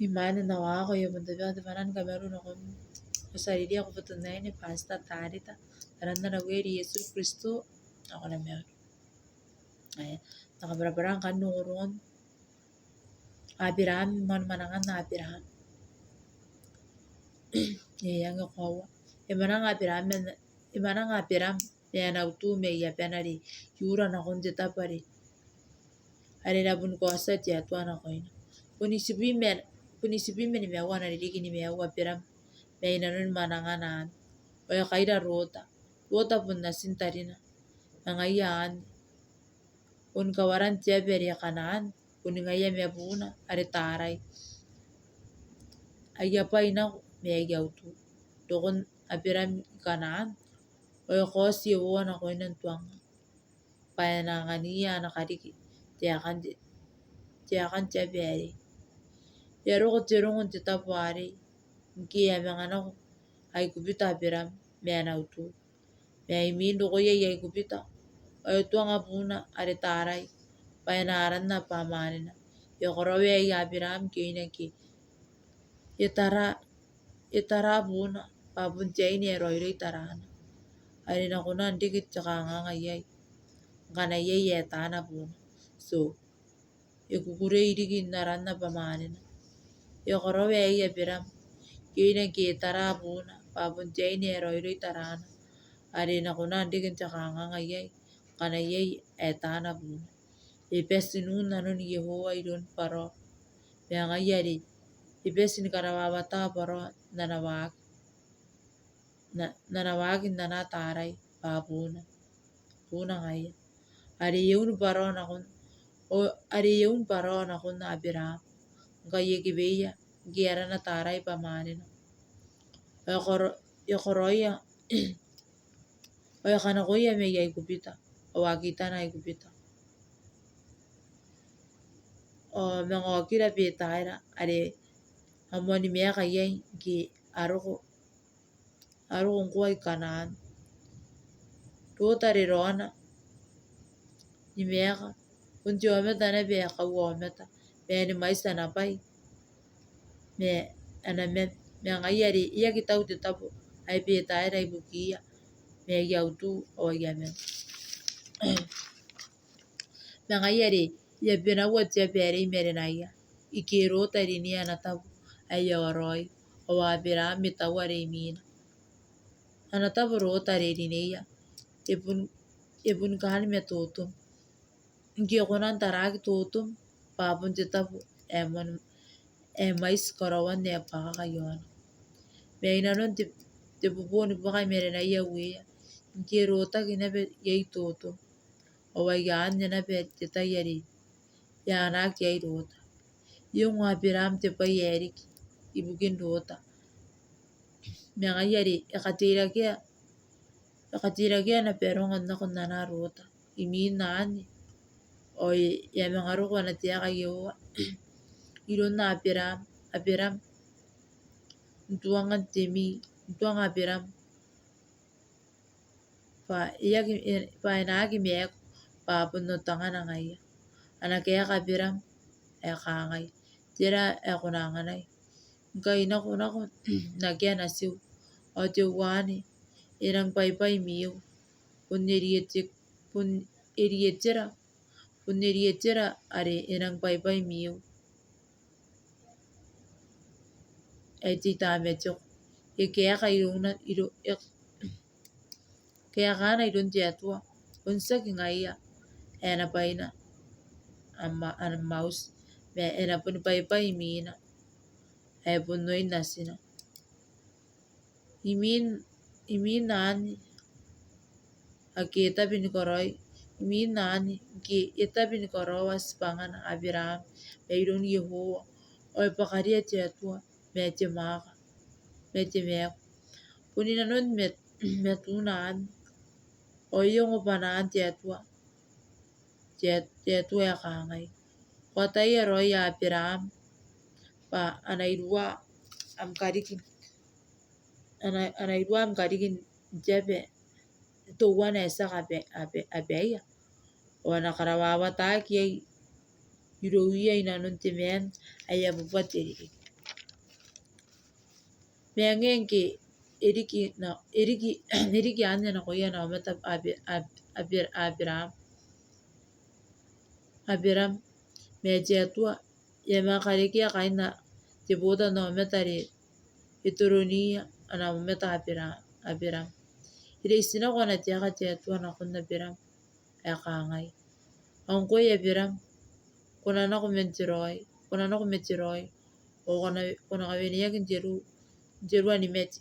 Imani na wako yabundabiya divanan kameru nakum kusaidia kufutunaini pasta tarita randa na weri Yesu Kristo ako na meru. Aya nakabarabarang kanuron Abraham man manangan na Abraham. Yang kawa imanang Abraham yana utume ya penari yura na kunje tapari ari na bun kosa tia tuana koina punisibi men me wana ligi ni me wa Abraham me ina nun mananganan o ya kaida rota pun na sintarina nangayan un kawaran tia beri kanan un ngaya me buna ari tarai ayapa ina me yautu dokon Abraham kanan o kosi wana koina tuanga payanangania na kadiki tiakan tia beri yaro ko tirungun titapuari nki ya mengana ay kubita Abraham me anautu me imindo ko ye kubita ay tuanga puna ari tarai payanaran na pamanina yokorowe ya Abraham kina ki itara puna papun tia ini roiro itarana ari na kuna ndikit tsakanga ngayay ngana ye tana puna so ikukure idiki narana pamanina yokorowe ya Abraham kina ki itara puna papun tia ini roiro itarana ari na kuna ndikit tsakanga ngayay ngana ye tana puna ipesinun nanun Yehova idon paro me ngayari ipesin karawawata paro nanawaki nana tarai papuna puna ngaya ari yeun paro nakun na Abraham ngaya kibeya giara na tarai pamanina yokoroya o kana koya me yay kupita o wakita na kupita o mengokira pitaira ari amoni me kayay ki aroko ngkuai kanan rotari rona ni meka kunti ometa na beka uometa me ni maisa na pai me anamet me ngayari iya kitau titapu ay pitaira ibukia me yautu o yamen me ngayari ya pina watia peri mere naya ikirota rini anatabu ay yoroi o Abraham mitawari mina anatabu rota riniya ipun kan me tutum ngi kunan taraki tutum papun titapu mais karawan ne paka yon me inanon tipupun paka mere na yawiya ngi rota kina be yai tutum o wayan na be titayari yana yai rota yung Abraham tipa yerik ibukin rota me ngayari ikatira kia na perongan na kunana rota imin nani o ya mengaru na tiaka Yehova idon na Abraham ntuanga Abraham pa inaki mek papun no tanga na ngaya anakaya Abraham ekangay tira ekunanganay nkai na nakia na siu o tiwani inang paypay miu pun irietira ari inang paypay miu ay titametyok ikeka kayakana idon tiatua unsak ngaya enapaina maus me enapun paypay mina ay punoy nasina imin nani akita pinikoroy imin nani ki ita pinikorowas pangan Abraham me idon Yehova o ipakaria tiatua me timaka me timek puninanon metunan o yung upanan tiatua ekangay kotay roy Abraham pa anaidua amkarikin jebe tuwan esak abeya o nakarawawata kiyay yurowiya inanon timen ayabupat tirikik. Meangenge eriki anya na koya na ometa Abiram mejetua yemakarikia kaina tibuta na ometari itoronia ana ometa Abiram. Ireisina kona tiaka jetua na kuna Biram ekangai. Onkoi Abiram kuna na kumetiroi o kuna kaweniak njerua nimeti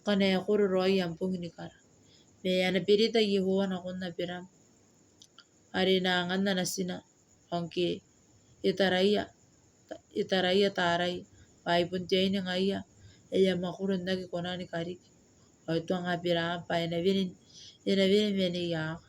kana ekururoi ampung nikara. Meyana birita Yehowa na kuna Biram. Ari na angana na sina onke itaraia tarai paipuntiaini ngaya eya makurun nagi konani karik. Oituang Abiram pa enavini mene yak.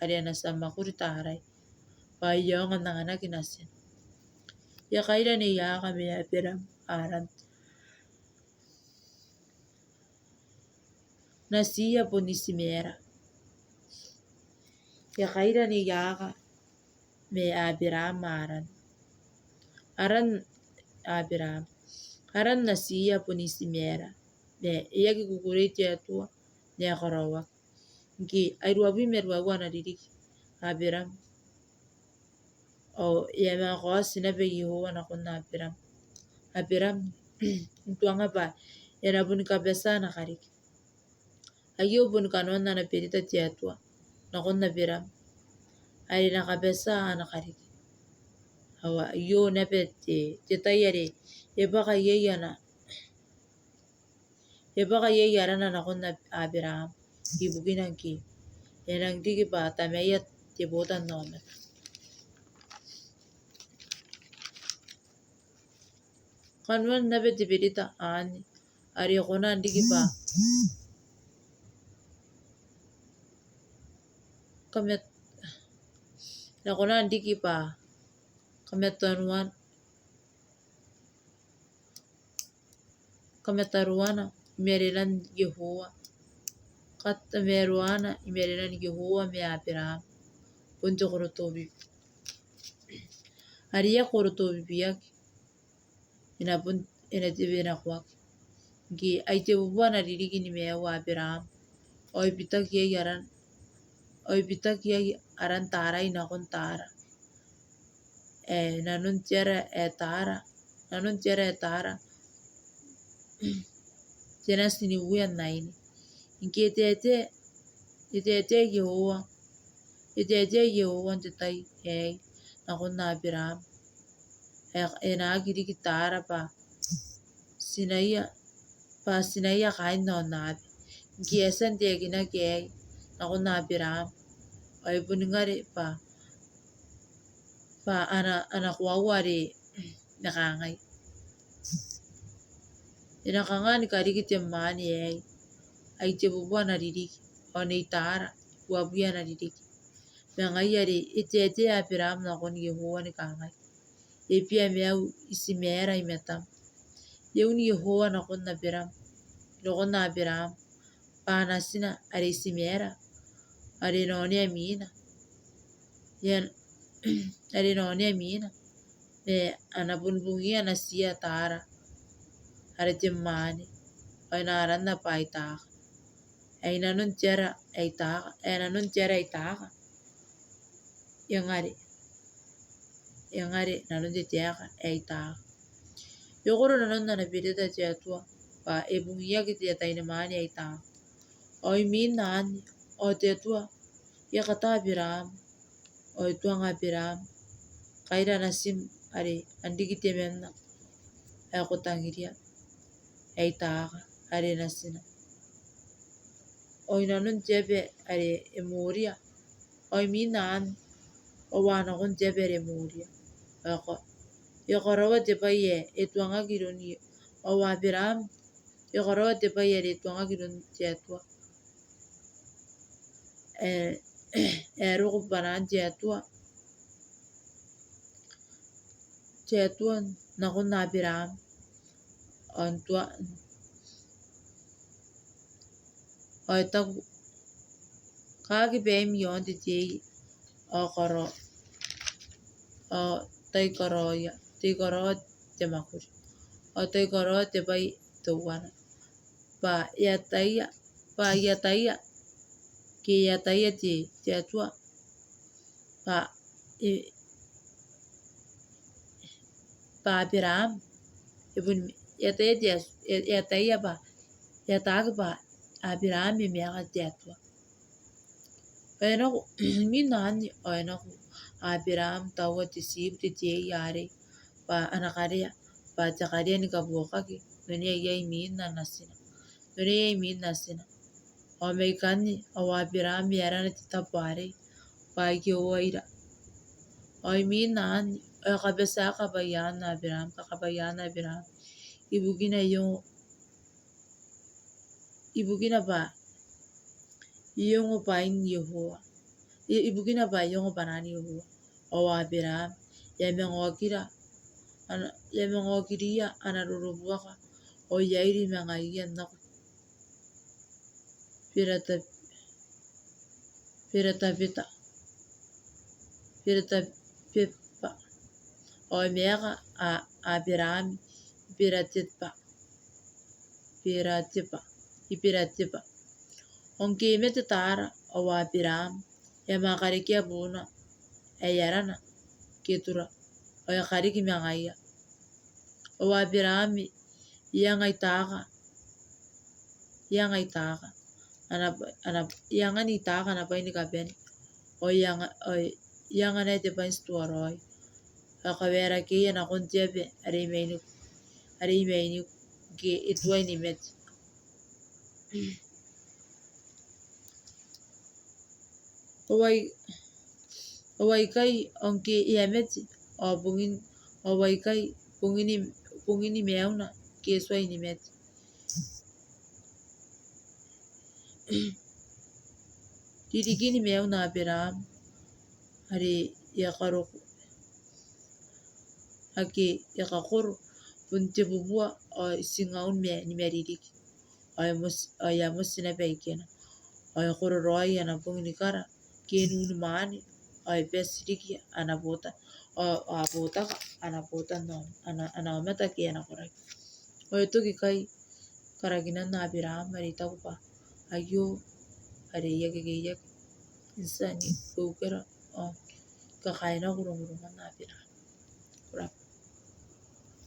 Ari anasa makuri tarai. Pa iyongan nanganak inasin. Yakaira ni yaka me Abiram aran. Nasiya ponisimera. Yakaira ni yaka me Abiram aran. Aran Abiram. Aran nasiya ponisimera. Ne iyaki kukurei jetua ne korowa. Nki airuabu meruabu na diriki Abiram. O yema kwa sinape Yehowa na kuna Abiram. Abiram ntuanga pa enabuni kabesa na kariki. Ayo bun kanona na perita jetua na kuna Biram. Ari na kabesa na kariki. Awa yo nepete jetayare ebaka yeyana na kuna Abiram. Ibugina ki enang diki pa tameya tibuta na ometa. Kanwan napete perita ani. Ari kona diki pa kametaruana imerinan Yehowa. Katameruana imerinan Yehowa me Abiram. Punti kurutobi. Ari ya kurutobi biyak. Inatibi na kwak. Nki aitebubua na diriki ni mewa Abiram. Oipitak yay aran tarai na kun tara. Nanun tiara tara. Jena sini uyan naini. Inki itete Yehowa. Itete Yehowa ntitai na kun Abiram. Enagiri kitara pa sinaya kain na onabi. Nki esan tegina kei na kun Abiram. Oibuningari pa anak wawari nakangai. Inakangan kariki tiamani aitebubua na diriki. Oneitara wabuya na diriki. Mengayari itete Abiram na kun Yehowa ni kangai. Epia meau isimera imetam. Yeuni Yehowa na kun Abiram. Nokon Abiram. Panasina ari isimera. Ari noni amina. Ari noni amina. Me anabunbungia na siya tara. Ari tiamani. Oinaran na pa itaka. Ainanun tiara itaka. Yang nanun titiaka itaka. Yokoro nanun na nabirita jetua. Pa ebungia kiti tainamani itaka. Oiminan o tetua. Yakata Abiram. Oituang Abiram. Kaira nasim ari andikiti mena. Akutangiria. Itaka. Ari nasina. Oinanun jebe ari emuria. Oiminan owana kun jebe emuria. Yokorowa tepaye etuanga kironi. Owa Abiram. Yokorowa tepaye etuanga kironi jetua. Eruk banan jetua. Jetua na kun Abiram. Ontua. Oitag. Kaki peim yon titiye. Okoro. Taikoroya. te makuri. O toi koro te pai tauana. Pa iataia ke iataia te atua. Pa Abraham ibun iataia pa iataki pa Abraham miaka te atua. Oenaku minani oenaku Abraham taua te sip te iare pa anakaria pa takaria ni kabuokaki noni ai mina nasina. Noni ai min nasina. O meikani o Abraham yarana te tapuare pa oira. Oi minani o kabesa kabayana Abraham kakabayana Abraham. Ibugina pa iyongo pa in Yehowa. Ibugina pa iyongo panani Yehowa. O Abraham yamengokiria anarurubuaka o yairi mangaiya naku. Pirata pipa. O meaka Abraham ipiratipa. Onke mete tara o Abraham yamakarikia buna eyarana ketura o yakariki mangaiya. O Abraham iyangai taka iyangani taka napaini kapeni o iyangane te pains tuaroi. Akawera kia na kontiape areimeini ke ituai ni met. O waikai onke iameti o waikai pungini meuna ke suai ni met. Didikini meuna Abraham are yakaroku. Ake yakakoro punte bubua o singaun ni meririki. O yamusi na peikena. O yakoro roi anapungini kara kenunu maani o pesiriki anapota o apotaka anapota no anaometa ke anakoraki. O itoki kai karakinan na Abraham aritakupa ayo are yake insani ukera o kakaina kurunguruman na Abraham.